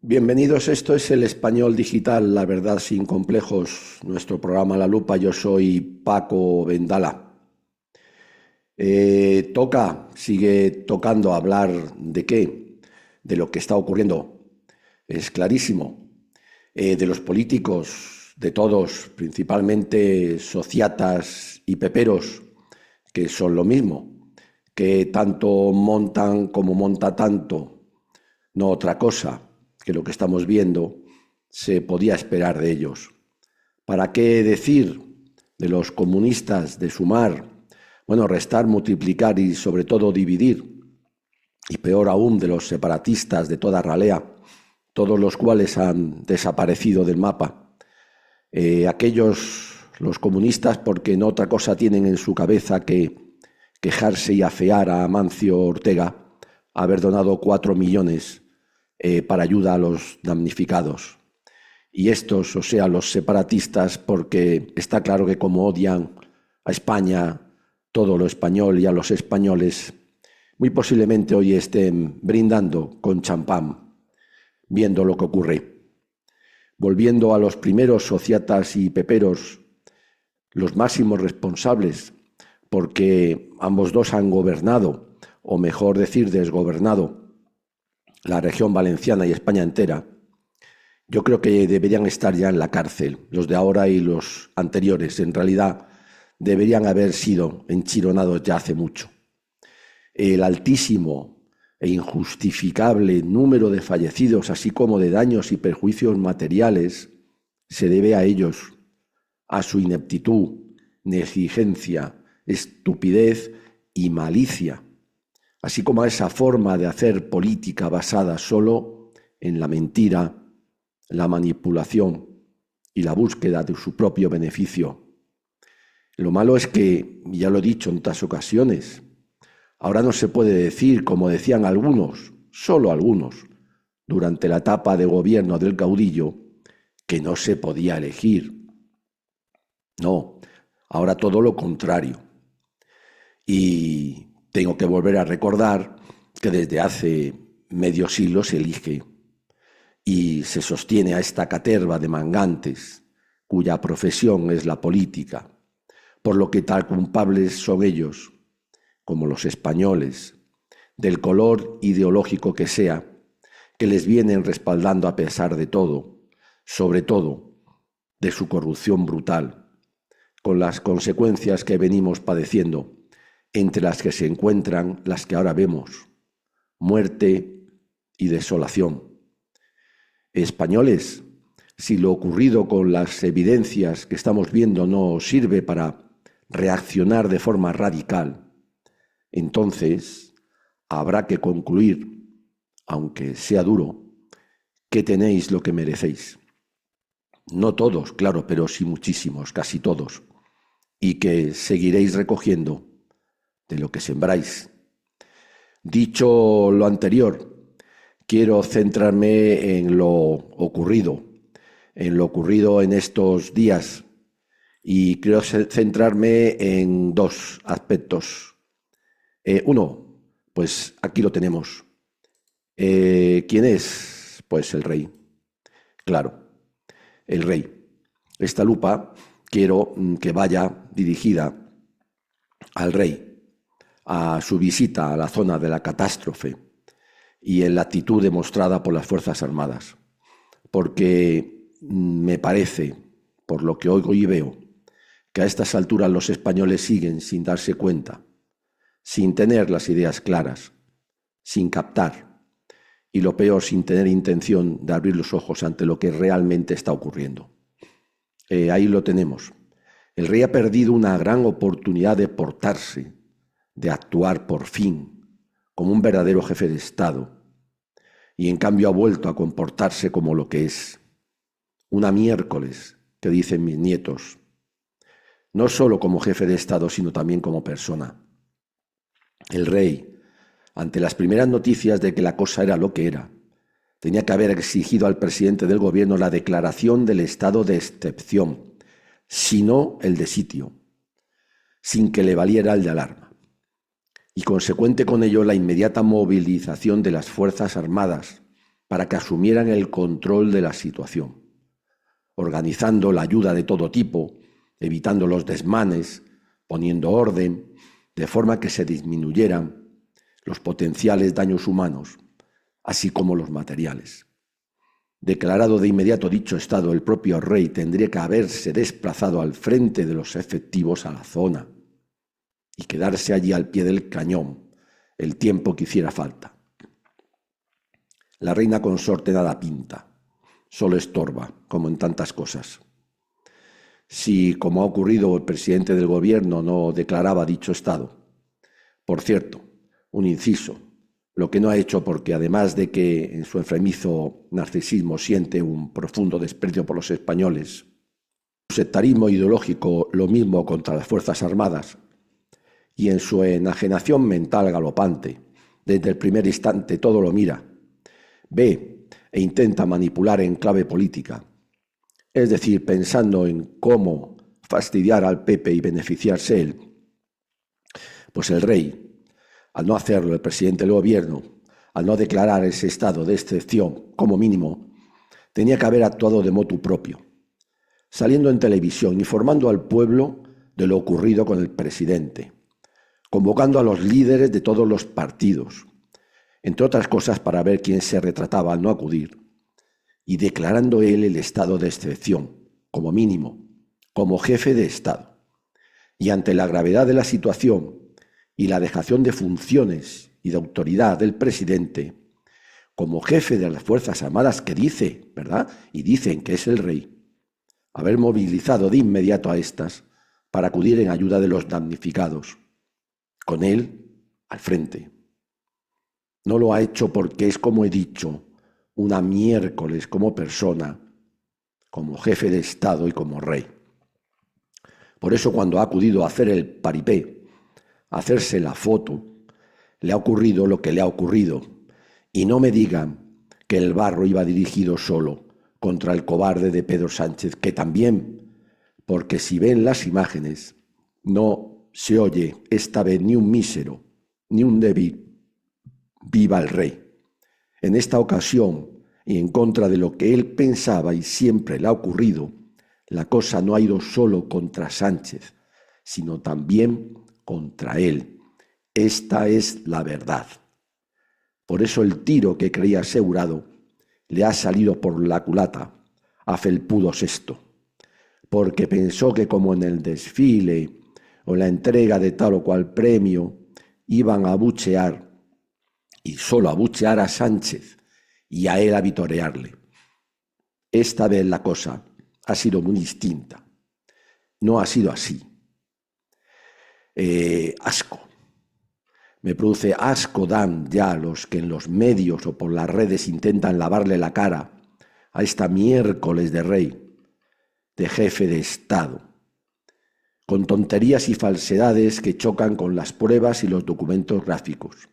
Bienvenidos, esto es El Español Digital, la verdad sin complejos, nuestro programa La Lupa. Yo soy Paco Vendala. Sigue tocando hablar de qué, de lo que está ocurriendo. Es clarísimo. De los políticos, de todos, principalmente sociatas y peperos, que son lo mismo, que tanto montan como monta tanto, no otra cosa que lo que estamos viendo se podía esperar de ellos. ¿Para qué decir de los comunistas de sumar, bueno, restar, multiplicar y sobre todo dividir? Y peor aún de los separatistas de toda ralea, todos los cuales han desaparecido del mapa. Los comunistas, porque no otra cosa tienen en su cabeza que quejarse y afear a Amancio Ortega, haber donado 4 millones para ayuda a los damnificados. Y estos, o sea, los separatistas, porque está claro que como odian a España, todo lo español y a los españoles, muy posiblemente hoy estén brindando con champán, viendo lo que ocurre. Volviendo a los primeros sociatas y peperos, los máximos responsables, porque ambos dos han gobernado, o mejor decir, desgobernado, la región valenciana y España entera. Yo creo que deberían estar ya en la cárcel, los de ahora y los anteriores. En realidad, deberían haber sido enchironados ya hace mucho. El altísimo e injustificable número de fallecidos, así como de daños y perjuicios materiales, se debe a ellos, a su ineptitud, negligencia, estupidez y malicia, así como a esa forma de hacer política basada solo en la mentira, la manipulación y la búsqueda de su propio beneficio. Lo malo es que, ya lo he dicho en otras ocasiones, ahora no se puede decir, como decían algunos, solo algunos, durante la etapa de gobierno del caudillo, que no se podía elegir. No, ahora todo lo contrario. Y tengo que volver a recordar que desde hace medio siglo se elige y se sostiene a esta caterva de mangantes, cuya profesión es la política, por lo que tal culpables son ellos, como los españoles, del color ideológico que sea, que les vienen respaldando a pesar de todo, sobre todo de su corrupción brutal, con las consecuencias que venimos padeciendo, entre las que se encuentran las que ahora vemos: muerte y desolación. Españoles, si lo ocurrido con las evidencias que estamos viendo no sirve para reaccionar de forma radical, entonces habrá que concluir, aunque sea duro, que tenéis lo que merecéis. No todos, claro, pero sí muchísimos, casi todos, y que seguiréis recogiendo de lo que sembráis. Dicho lo anterior, quiero centrarme en lo ocurrido en estos días, y quiero centrarme en dos aspectos. Uno, pues aquí lo tenemos. ¿Quién es? Pues el rey. Claro, el rey. Esta lupa quiero que vaya dirigida al rey, a su visita a la zona de la catástrofe y en la actitud demostrada por las Fuerzas Armadas, porque me parece, por lo que oigo y veo, que a estas alturas los españoles siguen sin darse cuenta, sin tener las ideas claras, sin captar, y lo peor, sin tener intención de abrir los ojos ante lo que realmente está ocurriendo. Ahí lo tenemos. El rey ha perdido una gran oportunidad de portarse, de actuar por fin como un verdadero jefe de Estado, y en cambio ha vuelto a comportarse como lo que es: una miércoles, que dicen mis nietos, no solo como jefe de Estado, sino también como persona. El rey, ante las primeras noticias de que la cosa era lo que era, tenía que haber exigido al presidente del gobierno la declaración del estado de excepción, sino el de sitio, sin que le valiera el de alarma, y consecuente con ello la inmediata movilización de las Fuerzas Armadas, para que asumieran el control de la situación, organizando la ayuda de todo tipo, evitando los desmanes, poniendo orden, de forma que se disminuyeran los potenciales daños humanos, así como los materiales. Declarado de inmediato dicho estado, el propio rey tendría que haberse desplazado al frente de los efectivos a la zona y quedarse allí al pie del cañón el tiempo que hiciera falta. La reina consorte nada pinta, solo estorba, como en tantas cosas. Si, como ha ocurrido, el presidente del gobierno no declaraba dicho estado. Por cierto, un inciso, lo que no ha hecho porque además de que en su enfermizo narcisismo siente un profundo desprecio por los españoles, su sectarismo ideológico lo mismo contra las Fuerzas Armadas, y en su enajenación mental galopante, desde el primer instante todo lo mira, ve e intenta manipular en clave política, es decir, pensando en cómo fastidiar al Pepe y beneficiarse él, pues el rey, al no hacerlo el presidente del gobierno, al no declarar ese estado de excepción como mínimo, tenía que haber actuado de motu propio, saliendo en televisión, informando al pueblo de lo ocurrido con el presidente, convocando a los líderes de todos los partidos, entre otras cosas para ver quién se retrataba al no acudir, y declarando él el estado de excepción, como mínimo, como jefe de Estado. Y ante la gravedad de la situación y la dejación de funciones y de autoridad del presidente, como jefe de las Fuerzas Armadas que dice, ¿verdad? Y dicen que es el rey, haber movilizado de inmediato a estas para acudir en ayuda de los damnificados, con él al frente. No lo ha hecho porque es, como he dicho, una miércoles como persona, como jefe de Estado y como rey. Por eso cuando ha acudido a hacer el paripé, a hacerse la foto, le ha ocurrido lo que le ha ocurrido. Y no me digan que el barro iba dirigido solo contra el cobarde de Pedro Sánchez, que también, porque si ven las imágenes, no se oye esta vez ni un mísero, ni un débil viva el rey. En esta ocasión, y en contra de lo que él pensaba y siempre le ha ocurrido, la cosa no ha ido solo contra Sánchez, sino también contra él. Esta es la verdad. Por eso el tiro que creía asegurado le ha salido por la culata a Felpudo VI, porque pensó que como en el desfile o la entrega de tal o cual premio iban a abuchear, y solo abuchear a Sánchez y a él a vitorearle. Esta vez la cosa ha sido muy distinta. No ha sido así. Asco. Me produce asco dan ya los que en los medios o por las redes intentan lavarle la cara a esta miércoles de rey, de jefe de Estado, con tonterías y falsedades que chocan con las pruebas y los documentos gráficos.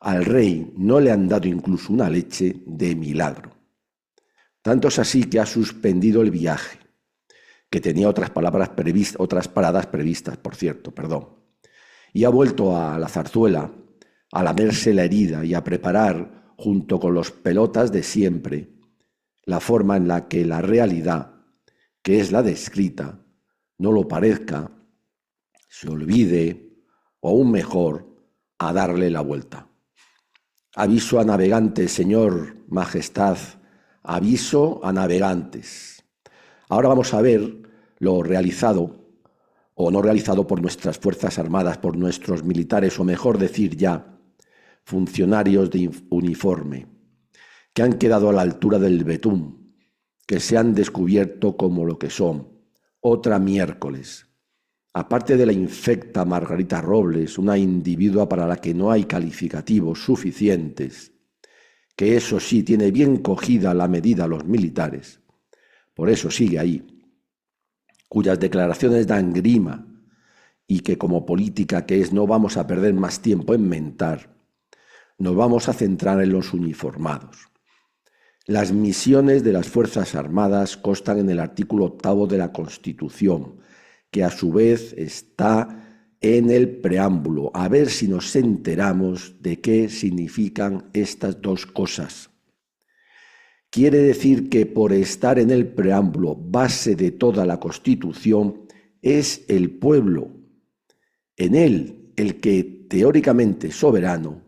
Al rey no le han dado incluso una leche de milagro. Tanto es así que ha suspendido el viaje, que tenía otras paradas previstas, por cierto, y ha vuelto a la Zarzuela a lamerse la herida y a preparar, junto con los pelotas de siempre, la forma en la que la realidad, que es la descrita, no lo parezca, se olvide, o aún mejor, a darle la vuelta. Aviso a navegantes, señor, majestad, aviso a navegantes. Ahora vamos a ver lo realizado o no realizado por nuestras Fuerzas Armadas, por nuestros militares, o mejor decir ya, funcionarios de uniforme, que han quedado a la altura del betún, que se han descubierto como lo que son, otra miércoles. Aparte de la infecta Margarita Robles, una individua para la que no hay calificativos suficientes, que eso sí tiene bien cogida la medida a los militares, por eso sigue ahí, cuyas declaraciones dan grima y que como política que es no vamos a perder más tiempo en mentar, nos vamos a centrar en los uniformados. Las misiones de las Fuerzas Armadas constan en el artículo 8º de la Constitución, que a su vez está en el preámbulo. A ver si nos enteramos de qué significan estas dos cosas. quiere decir que por estar en el preámbulo, base de toda la Constitución, es el pueblo, en él el que teóricamente es soberano,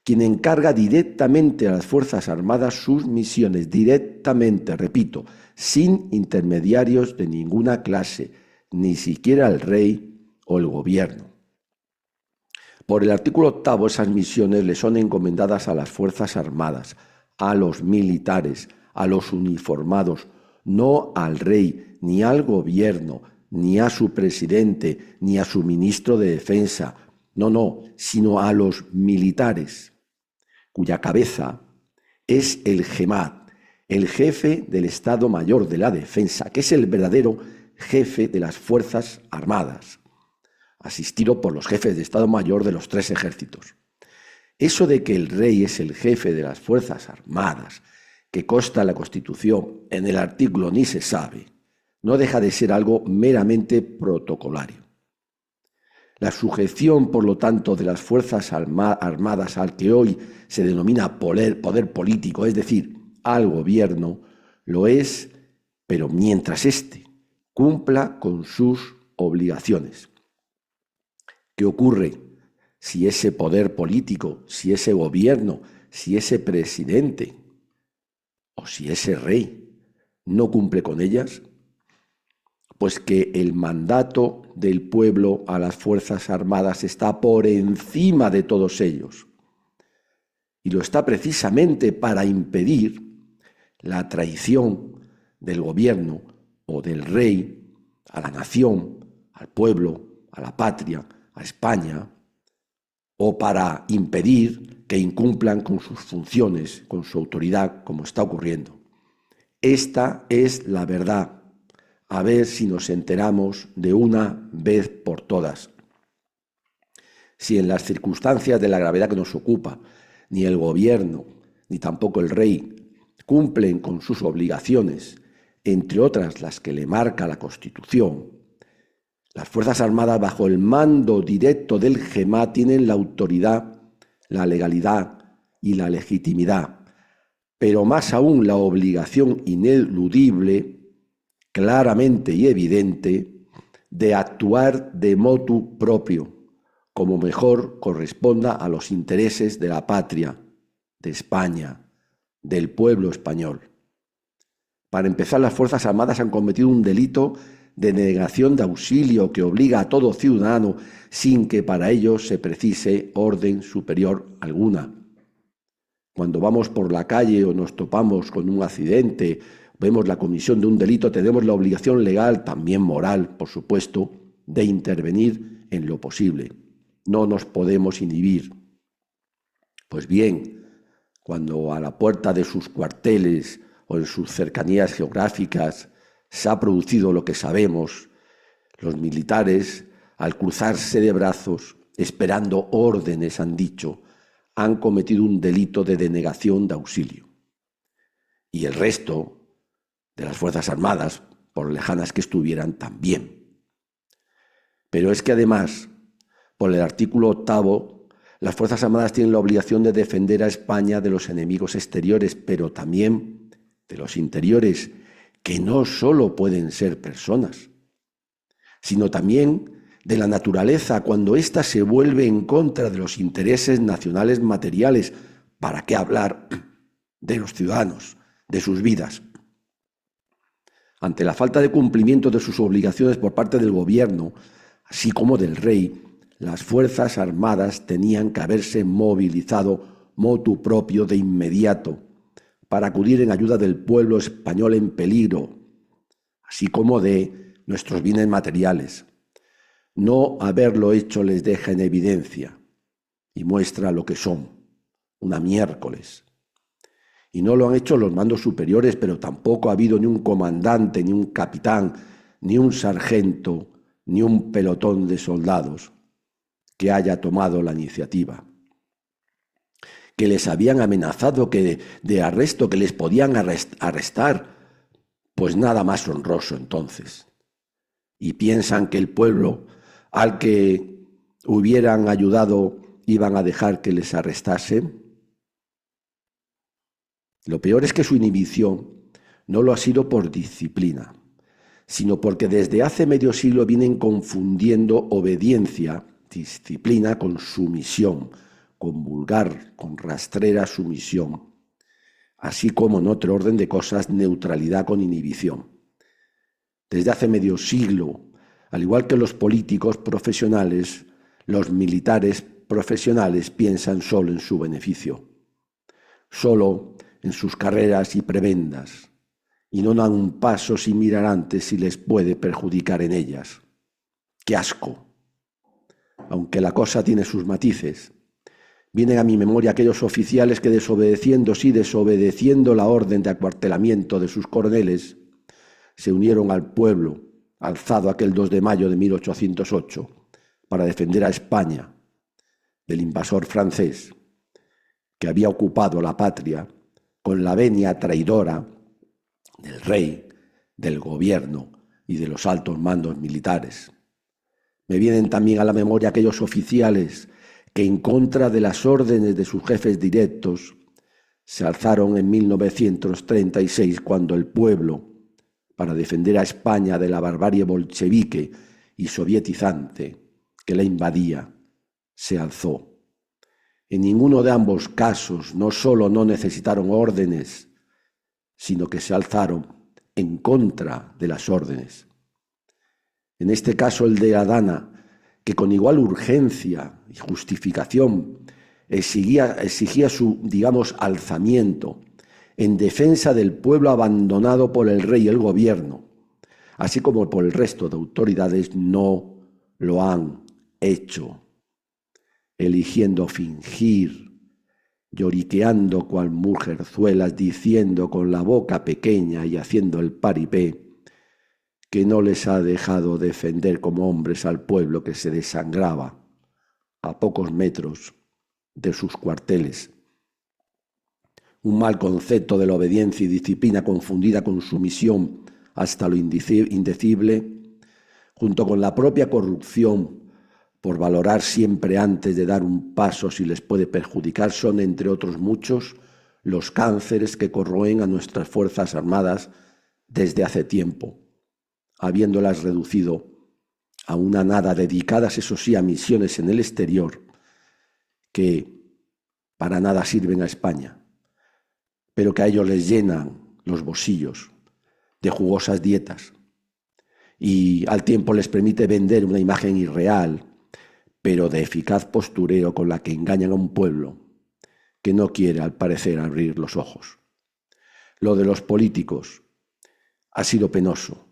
quien encarga directamente a las Fuerzas Armadas sus misiones, directamente, repito, sin intermediarios de ninguna clase, ni siquiera el rey o el gobierno. Por el artículo 8, esas misiones le son encomendadas a las Fuerzas Armadas, a los militares, a los uniformados, no al rey, ni al gobierno, ni a su presidente, ni a su ministro de Defensa, no, sino a los militares, cuya cabeza es el GEMAT, el jefe del Estado Mayor de la Defensa, que es el verdadero jefe de las Fuerzas Armadas, asistido por los jefes de Estado Mayor de los 3 ejércitos. Eso de que el rey es el jefe de las Fuerzas Armadas, que consta en la Constitución, en el artículo ni se sabe, no deja de ser algo meramente protocolario. La sujeción, por lo tanto, de las Fuerzas Armadas al que hoy se denomina poder político, es decir, al gobierno, lo es, pero mientras éste cumpla con sus obligaciones. ¿Qué ocurre si ese poder político, si ese gobierno, si ese presidente o si ese rey no cumple con ellas? Pues que el mandato del pueblo a las Fuerzas Armadas está por encima de todos ellos. Y lo está precisamente para impedir la traición del gobierno o del rey a la nación, al pueblo, a la patria, a España, o para impedir que incumplan con sus funciones, con su autoridad, como está ocurriendo. Esta es la verdad. A ver si nos enteramos de una vez por todas. Si en las circunstancias de la gravedad que nos ocupa, ni el gobierno, ni tampoco el rey cumplen con sus obligaciones, entre otras las que le marca la Constitución, las Fuerzas Armadas, bajo el mando directo del GEMAT, tienen la autoridad, la legalidad y la legitimidad, pero más aún la obligación ineludible, claramente y evidente, de actuar de motu propio, como mejor corresponda a los intereses de la patria, de España, del pueblo español. Para empezar, las Fuerzas Armadas han cometido un delito de denegación de auxilio que obliga a todo ciudadano sin que para ello se precise orden superior alguna. Cuando vamos por la calle o nos topamos con un accidente, vemos la comisión de un delito, tenemos la obligación legal, también moral, por supuesto, de intervenir en lo posible. No nos podemos inhibir. Pues bien, cuando a la puerta de sus cuarteles o en sus cercanías geográficas se ha producido lo que sabemos, los militares, al cruzarse de brazos, esperando órdenes, han dicho, han cometido un delito de denegación de auxilio. Y el resto de las Fuerzas Armadas, por lejanas que estuvieran, también. Pero es que además, por el artículo 8, las Fuerzas Armadas tienen la obligación de defender a España de los enemigos exteriores, pero también de los interiores, que no solo pueden ser personas, sino también de la naturaleza, cuando ésta se vuelve en contra de los intereses nacionales materiales. ¿Para qué hablar de los ciudadanos, de sus vidas? Ante la falta de cumplimiento de sus obligaciones por parte del gobierno, así como del rey, las Fuerzas Armadas tenían que haberse movilizado motu propio de inmediato para acudir en ayuda del pueblo español en peligro, así como de nuestros bienes materiales. No haberlo hecho les deja en evidencia y muestra lo que son, una miércoles. Y no lo han hecho los mandos superiores, pero tampoco ha habido ni un comandante, ni un capitán, ni un sargento, ni un pelotón de soldados que haya tomado la iniciativa. Que les habían amenazado de arresto, que les podían arrestar, pues nada más honroso entonces. Y piensan que el pueblo al que hubieran ayudado iban a dejar que les arrestasen. Lo peor es que su inhibición no lo ha sido por disciplina, sino porque desde hace medio siglo vienen confundiendo obediencia, disciplina, con sumisión, con vulgar, con rastrera sumisión, así como en otro orden de cosas, neutralidad con inhibición. Desde hace medio siglo, al igual que los políticos profesionales, los militares profesionales piensan solo en su beneficio, solo en sus carreras y prebendas, y no dan un paso sin mirar antes si les puede perjudicar en ellas. ¡Qué asco! Aunque la cosa tiene sus matices, vienen a mi memoria aquellos oficiales que desobedeciendo la orden de acuartelamiento de sus coroneles, se unieron al pueblo alzado aquel 2 de mayo de 1808 para defender a España del invasor francés que había ocupado la patria con la venia traidora del rey, del gobierno y de los altos mandos militares. Me vienen también a la memoria aquellos oficiales que en contra de las órdenes de sus jefes directos se alzaron en 1936 cuando el pueblo, para defender a España de la barbarie bolchevique y sovietizante que la invadía, se alzó. En ninguno de ambos casos no solo no necesitaron órdenes, sino que se alzaron en contra de las órdenes. En este caso el de Adana, que con igual urgencia y justificación exigía su, alzamiento en defensa del pueblo abandonado por el rey y el gobierno, así como por el resto de autoridades, no lo han hecho, eligiendo fingir, lloriqueando cual mujerzuelas, diciendo con la boca pequeña y haciendo el paripé, que no les ha dejado defender como hombres al pueblo que se desangraba a pocos metros de sus cuarteles. Un mal concepto de la obediencia y disciplina confundida con sumisión hasta lo indecible, junto con la propia corrupción por valorar siempre antes de dar un paso si les puede perjudicar, son, entre otros muchos, los cánceres que corroen a nuestras Fuerzas Armadas desde hace tiempo, habiéndolas reducido a una nada, dedicadas, eso sí, a misiones en el exterior, que para nada sirven a España, pero que a ellos les llenan los bolsillos de jugosas dietas y al tiempo les permite vender una imagen irreal, pero de eficaz postureo con la que engañan a un pueblo que no quiere, al parecer, abrir los ojos. Lo de los políticos ha sido penoso.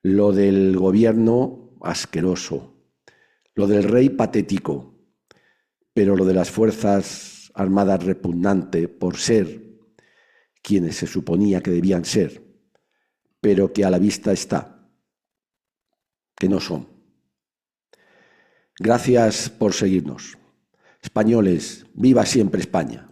Lo del gobierno, asqueroso. Lo del rey, patético. Pero lo de las Fuerzas Armadas, repugnante por ser quienes se suponía que debían ser, pero que a la vista está, que no son. Gracias por seguirnos. Españoles, viva siempre España.